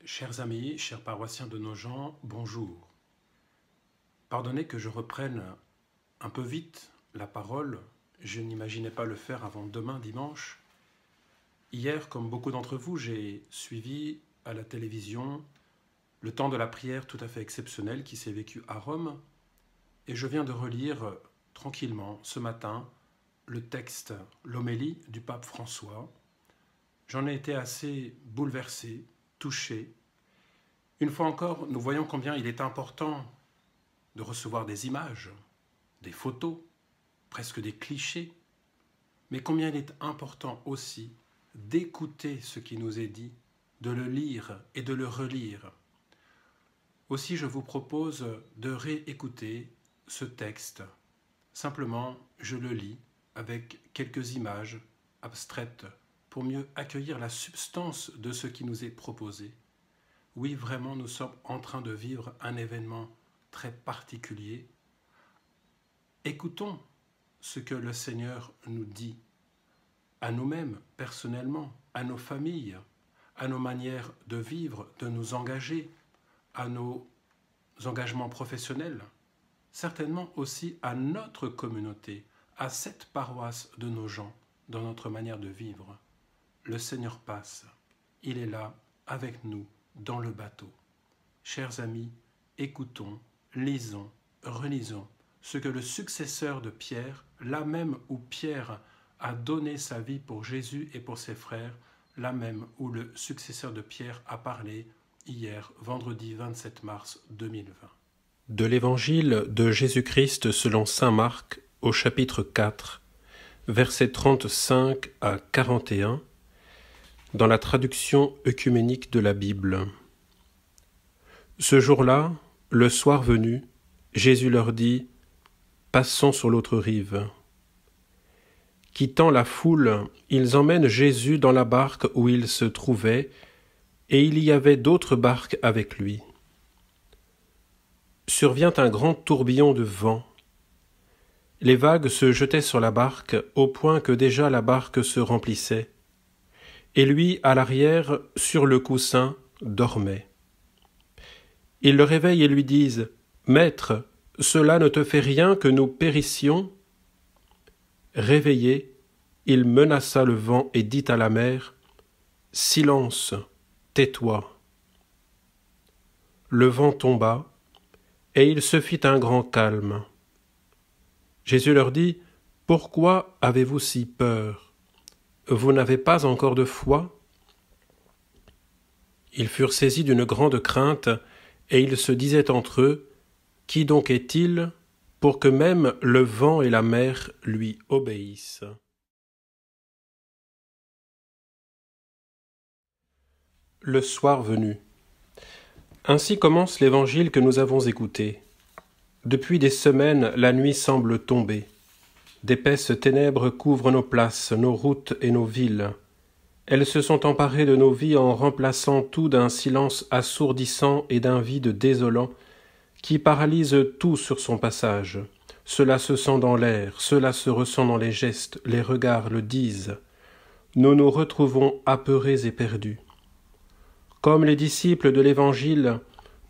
Chers amis, chers paroissiens de Nogent, bonjour. Pardonnez que je reprenne un peu vite la parole, je n'imaginais pas le faire avant demain dimanche. Hier, comme beaucoup d'entre vous, j'ai suivi à la télévision le temps de la prière tout à fait exceptionnel qui s'est vécu à Rome, et je viens de relire tranquillement ce matin le texte, l'homélie du pape François. J'en ai été assez bouleversé, touché. Une fois encore, nous voyons combien il est important de recevoir des images, des photos, presque des clichés, mais combien il est important aussi d'écouter ce qui nous est dit, de le lire et de le relire. Aussi, je vous propose de réécouter ce texte. Simplement, je le lis avec quelques images abstraites pour mieux accueillir la substance de ce qui nous est proposé. Oui, vraiment, nous sommes en train de vivre un événement très particulier. Écoutons ce que le Seigneur nous dit, à nous-mêmes, personnellement, à nos familles, à nos manières de vivre, de nous engager, à nos engagements professionnels, certainement aussi à notre communauté, à cette paroisse de Nogent, dans notre manière de vivre. Le Seigneur passe, il est là avec nous, dans le bateau. Chers amis, écoutons, lisons, relisons ce que le successeur de Pierre, là même où Pierre a donné sa vie pour Jésus et pour ses frères, là même où le successeur de Pierre a parlé hier, vendredi 27 mars 2020. De l'Évangile de Jésus-Christ selon saint Marc, au chapitre 4, versets 35 à 41, dans la traduction œcuménique de la Bible. Ce jour-là, le soir venu, Jésus leur dit « Passons sur l'autre rive ». Quittant la foule, ils emmènent Jésus dans la barque où il se trouvait, et il y avait d'autres barques avec lui. Survient un grand tourbillon de vent. Les vagues se jetaient sur la barque au point que déjà la barque se remplissait. Et lui, à l'arrière, sur le coussin, dormait. Ils le réveillent et lui disent « Maître, cela ne te fait rien que nous périssions ?» Réveillé, il menaça le vent et dit à la mer « Silence, tais-toi !» Le vent tomba, et il se fit un grand calme. Jésus leur dit « Pourquoi avez-vous si peur ? Vous n'avez pas encore de foi ?» Ils furent saisis d'une grande crainte, et ils se disaient entre eux « Qui donc est-il pour que même le vent et la mer lui obéissent ?» Le soir venu. Ainsi commence l'évangile que nous avons écouté. Depuis des semaines, la nuit semble tomber. D'épaisses ténèbres couvrent nos places, nos routes et nos villes. Elles se sont emparées de nos vies en remplaçant tout d'un silence assourdissant et d'un vide désolant qui paralyse tout sur son passage. Cela se sent dans l'air, cela se ressent dans les gestes, les regards le disent. Nous nous retrouvons apeurés et perdus. Comme les disciples de l'Évangile,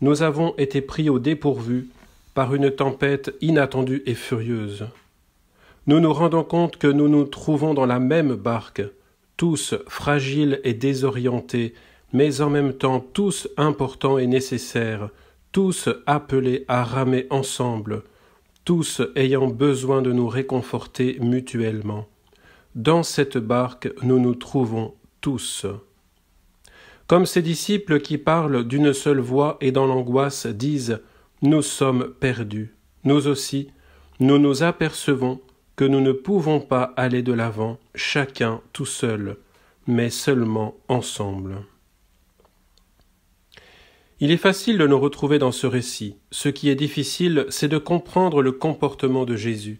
nous avons été pris au dépourvu par une tempête inattendue et furieuse. Nous nous rendons compte que nous nous trouvons dans la même barque, tous fragiles et désorientés, mais en même temps tous importants et nécessaires, tous appelés à ramer ensemble, tous ayant besoin de nous réconforter mutuellement. Dans cette barque, nous nous trouvons tous. Comme ces disciples qui parlent d'une seule voix et dans l'angoisse disent « Nous sommes perdus », nous aussi, nous nous apercevons que nous ne pouvons pas aller de l'avant, chacun tout seul, mais seulement ensemble. Il est facile de nous retrouver dans ce récit. Ce qui est difficile, c'est de comprendre le comportement de Jésus.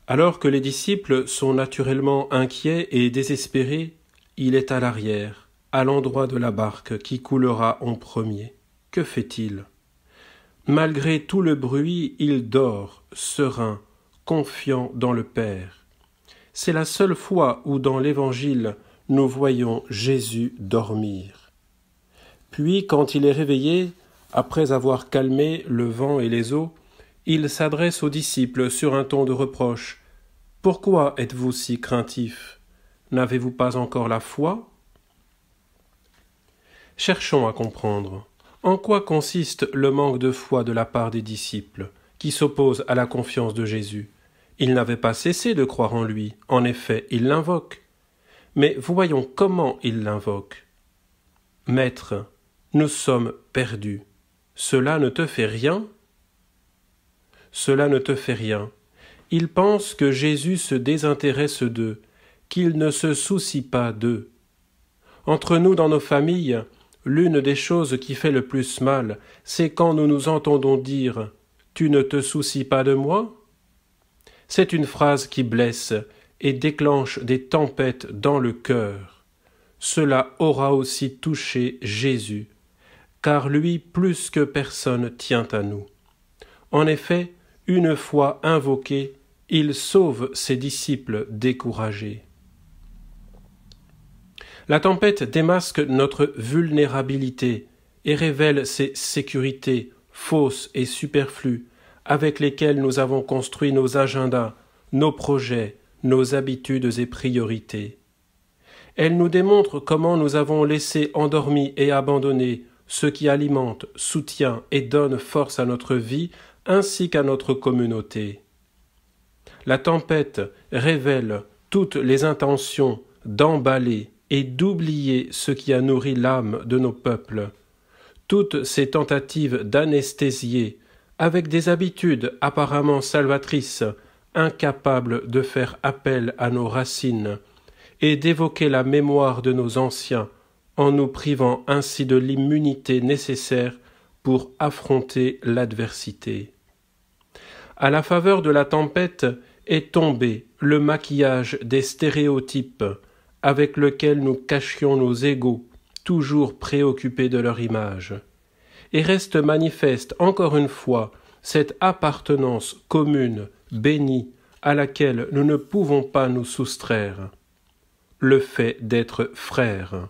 Alors que les disciples sont naturellement inquiets et désespérés, il est à l'arrière, à l'endroit de la barque qui coulera en premier. Que fait-il ? Malgré tout le bruit, il dort, serein, confiant dans le Père. C'est la seule fois où dans l'Évangile nous voyons Jésus dormir. Puis, quand il est réveillé, après avoir calmé le vent et les eaux, il s'adresse aux disciples sur un ton de reproche. « Pourquoi êtes-vous si craintifs ? N'avez-vous pas encore la foi ?» Cherchons à comprendre. En quoi consiste le manque de foi de la part des disciples, qui s'opposent à la confiance de Jésus ? Ils n'avaient pas cessé de croire en lui. En effet, ils l'invoquent. Mais voyons comment ils l'invoquent. « Maître, nous sommes perdus. Cela ne te fait rien ? » Cela ne te fait rien. Ils pensent que Jésus se désintéresse d'eux, qu'il ne se soucie pas d'eux. Entre nous, dans nos familles, l'une des choses qui fait le plus mal, c'est quand nous nous entendons dire « Tu ne te soucies pas de moi ?» C'est une phrase qui blesse et déclenche des tempêtes dans le cœur. Cela aura aussi touché Jésus, car lui plus que personne tient à nous. En effet, une fois invoqué, il sauve ses disciples découragés. La tempête démasque notre vulnérabilité et révèle ces sécurités fausses et superflues avec lesquelles nous avons construit nos agendas, nos projets, nos habitudes et priorités. Elle nous démontre comment nous avons laissé endormis et abandonnés ce qui alimente, soutient et donne force à notre vie ainsi qu'à notre communauté. La tempête révèle toutes les intentions d'emballer et d'oublier ce qui a nourri l'âme de nos peuples, toutes ces tentatives d'anesthésier avec des habitudes apparemment salvatrices, incapables de faire appel à nos racines et d'évoquer la mémoire de nos anciens en nous privant ainsi de l'immunité nécessaire pour affronter l'adversité. À la faveur de la tempête est tombé le maquillage des stéréotypes avec lequel nous cachions nos égos, toujours préoccupés de leur image. Et reste manifeste encore une fois cette appartenance commune, bénie, à laquelle nous ne pouvons pas nous soustraire, le fait d'être frères.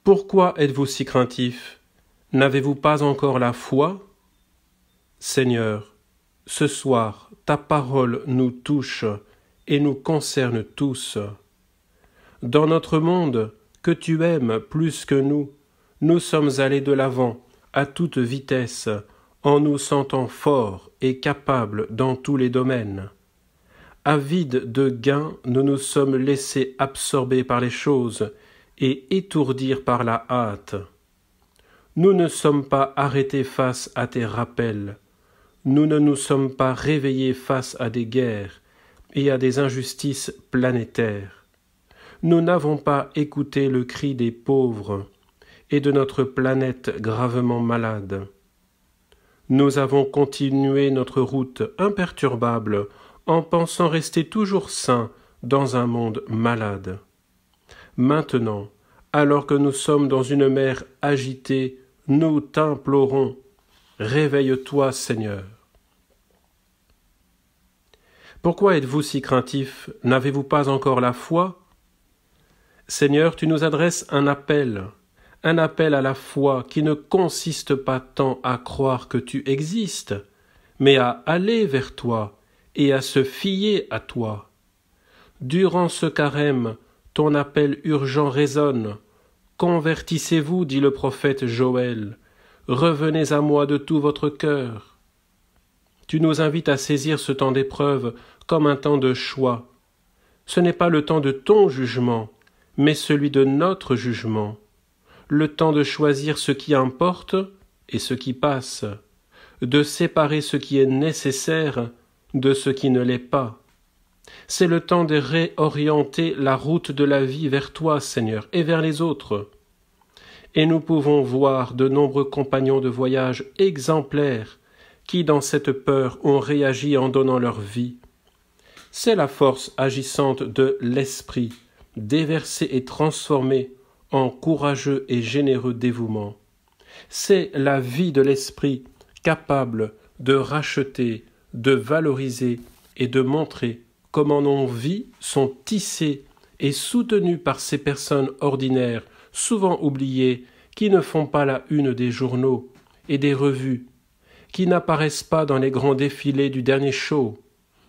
Pourquoi êtes-vous si craintifs ? N'avez-vous pas encore la foi ? Seigneur, ce soir, ta parole nous touche et nous concerne tous. Dans notre monde, que tu aimes plus que nous sommes allés de l'avant, à toute vitesse, en nous sentant forts et capables dans tous les domaines. Avides de gains, nous nous sommes laissés absorber par les choses et étourdir par la hâte. Nous ne sommes pas arrêtés face à tes rappels. Nous ne nous sommes pas réveillés face à des guerres et à des injustices planétaires. Nous n'avons pas écouté le cri des pauvres et de notre planète gravement malade. Nous avons continué notre route imperturbable en pensant rester toujours sains dans un monde malade. Maintenant, alors que nous sommes dans une mer agitée, nous t'implorons, réveille-toi, Seigneur. Pourquoi êtes-vous si craintifs ? N'avez-vous pas encore la foi ? Seigneur, tu nous adresses un appel à la foi qui ne consiste pas tant à croire que tu existes, mais à aller vers toi et à se fier à toi. Durant ce carême, ton appel urgent résonne. Convertissez-vous, dit le prophète Joël. Revenez à moi de tout votre cœur. Tu nous invites à saisir ce temps d'épreuve comme un temps de choix. Ce n'est pas le temps de ton jugement, mais celui de notre jugement. Le temps de choisir ce qui importe et ce qui passe, de séparer ce qui est nécessaire de ce qui ne l'est pas. C'est le temps de réorienter la route de la vie vers toi, Seigneur, et vers les autres. Et nous pouvons voir de nombreux compagnons de voyage exemplaires qui, dans cette peur, ont réagi en donnant leur vie. C'est la force agissante de l'esprit, déversée et transformée en courageux et généreux dévouement. C'est la vie de l'esprit capable de racheter, de valoriser et de montrer comment nos vies sont tissées et soutenues par ces personnes ordinaires souvent oubliés, qui ne font pas la une des journaux et des revues, qui n'apparaissent pas dans les grands défilés du dernier show,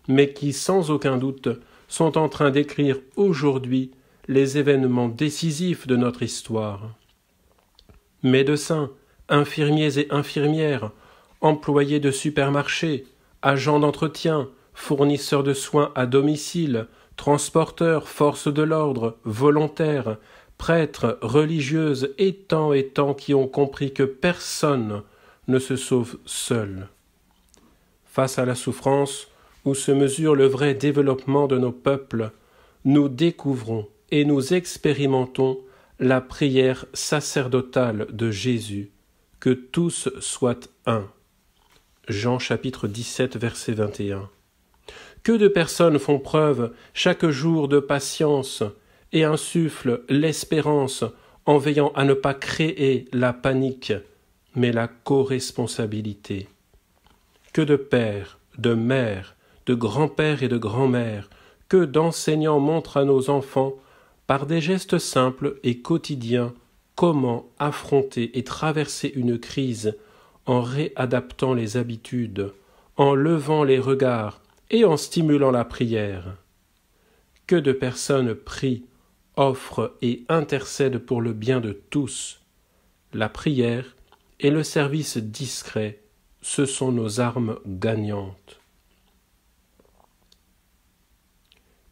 mais qui, sans aucun doute, sont en train d'écrire aujourd'hui les événements décisifs de notre histoire. Médecins, infirmiers et infirmières, employés de supermarchés, agents d'entretien, fournisseurs de soins à domicile, transporteurs, forces de l'ordre, volontaires, prêtres, religieuses et tant qui ont compris que personne ne se sauve seul. Face à la souffrance, où se mesure le vrai développement de nos peuples, nous découvrons et nous expérimentons la prière sacerdotale de Jésus, que tous soient un. Jean chapitre 17 verset 21. Que de personnes font preuve chaque jour de patience et insufflent l'espérance en veillant à ne pas créer la panique, mais la co-responsabilité. Que de pères, de mères, de grands-pères et de grands-mères, que d'enseignants montrent à nos enfants, par des gestes simples et quotidiens, comment affronter et traverser une crise en réadaptant les habitudes, en levant les regards et en stimulant la prière. Que de personnes prient, offrent et intercèdent pour le bien de tous. La prière et le service discret, ce sont nos armes gagnantes.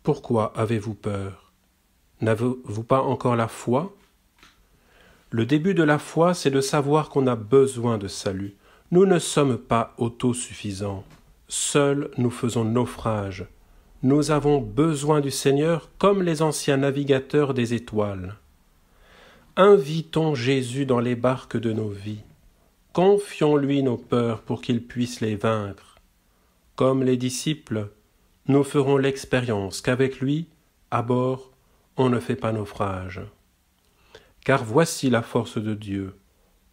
Pourquoi avez-vous peur ? N'avez-vous pas encore la foi ? Le début de la foi, c'est de savoir qu'on a besoin de salut. Nous ne sommes pas autosuffisants. Seuls nous faisons naufrage. Nous avons besoin du Seigneur comme les anciens navigateurs des étoiles. Invitons Jésus dans les barques de nos vies. Confions-lui nos peurs pour qu'il puisse les vaincre. Comme les disciples, nous ferons l'expérience qu'avec lui, à bord, on ne fait pas naufrage. Car voici la force de Dieu,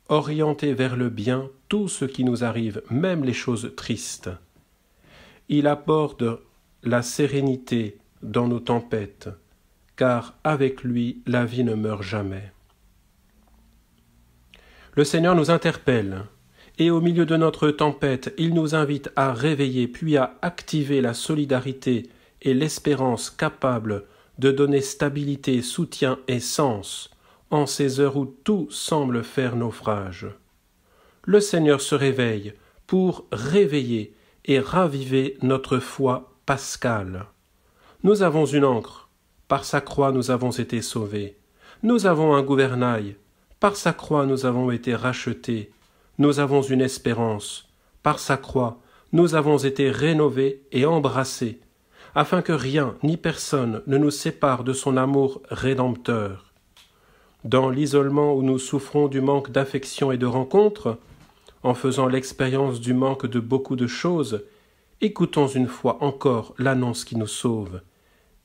orienter vers le bien tout ce qui nous arrive, même les choses tristes. Il apporte la sérénité dans nos tempêtes, car avec lui la vie ne meurt jamais. Le Seigneur nous interpelle, et au milieu de notre tempête, il nous invite à réveiller puis à activer la solidarité et l'espérance capables de donner stabilité, soutien et sens en ces heures où tout semble faire naufrage. Le Seigneur se réveille pour réveiller et raviver notre foi pascale. Nous avons une ancre, par sa croix nous avons été sauvés. Nous avons un gouvernail, par sa croix nous avons été rachetés. Nous avons une espérance, par sa croix nous avons été rénovés et embrassés, afin que rien ni personne ne nous sépare de son amour rédempteur. Dans l'isolement où nous souffrons du manque d'affection et de rencontres, en faisant l'expérience du manque de beaucoup de choses, écoutons une fois encore l'annonce qui nous sauve.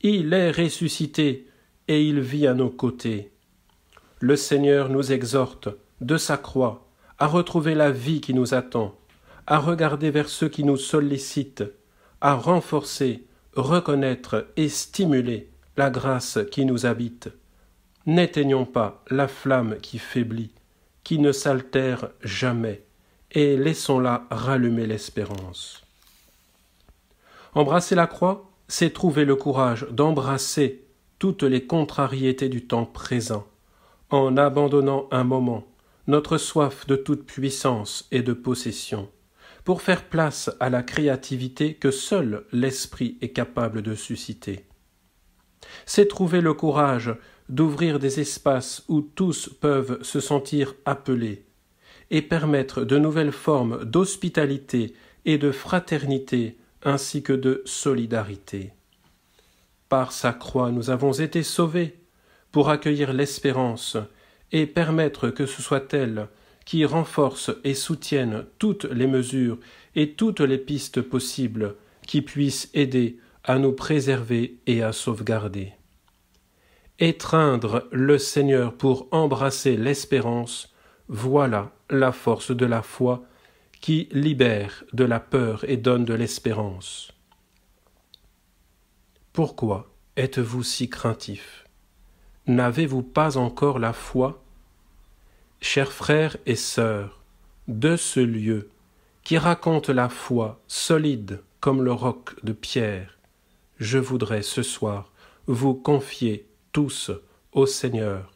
Il est ressuscité et il vit à nos côtés. Le Seigneur nous exhorte, de sa croix, à retrouver la vie qui nous attend, à regarder vers ceux qui nous sollicitent, à renforcer, reconnaître et stimuler la grâce qui nous habite. N'éteignons pas la flamme qui faiblit, qui ne s'altère jamais, et laissons-la rallumer l'espérance. Embrasser la croix, c'est trouver le courage d'embrasser toutes les contrariétés du temps présent, en abandonnant un moment notre soif de toute puissance et de possession, pour faire place à la créativité que seul l'esprit est capable de susciter. C'est trouver le courage d'ouvrir des espaces où tous peuvent se sentir appelés et permettre de nouvelles formes d'hospitalité et de fraternité ainsi que de solidarité. Par sa croix, nous avons été sauvés pour accueillir l'espérance et permettre que ce soit elle qui renforce et soutienne toutes les mesures et toutes les pistes possibles qui puissent aider à nous préserver et à sauvegarder. Étreindre le Seigneur pour embrasser l'espérance, voilà la force de la foi qui libère de la peur et donne de l'espérance. Pourquoi êtes-vous si craintif ? N'avez-vous pas encore la foi? Chers frères et sœurs, de ce lieu, qui raconte la foi solide comme le roc de pierre, je voudrais ce soir vous confier tous au Seigneur,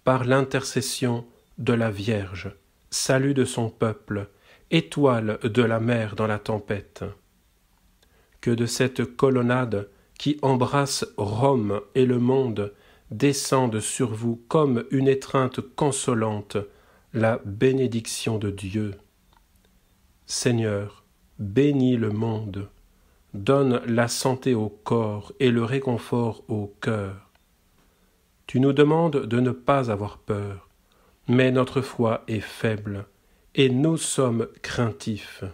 par l'intercession de la Vierge, salut de son peuple, étoile de la mer dans la tempête. Que de cette colonnade qui embrasse Rome et le monde descende sur vous comme une étreinte consolante la bénédiction de Dieu. Seigneur, bénis le monde, donne la santé au corps et le réconfort au cœur. Tu nous demandes de ne pas avoir peur, mais notre foi est faible et nous sommes craintifs.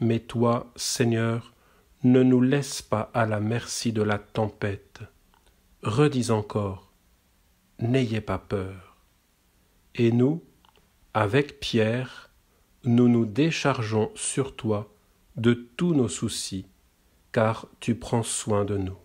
Mais toi, Seigneur, ne nous laisse pas à la merci de la tempête. Redis encore, n'ayez pas peur. Et nous, avec Pierre, nous nous déchargeons sur toi de tous nos soucis, car tu prends soin de nous.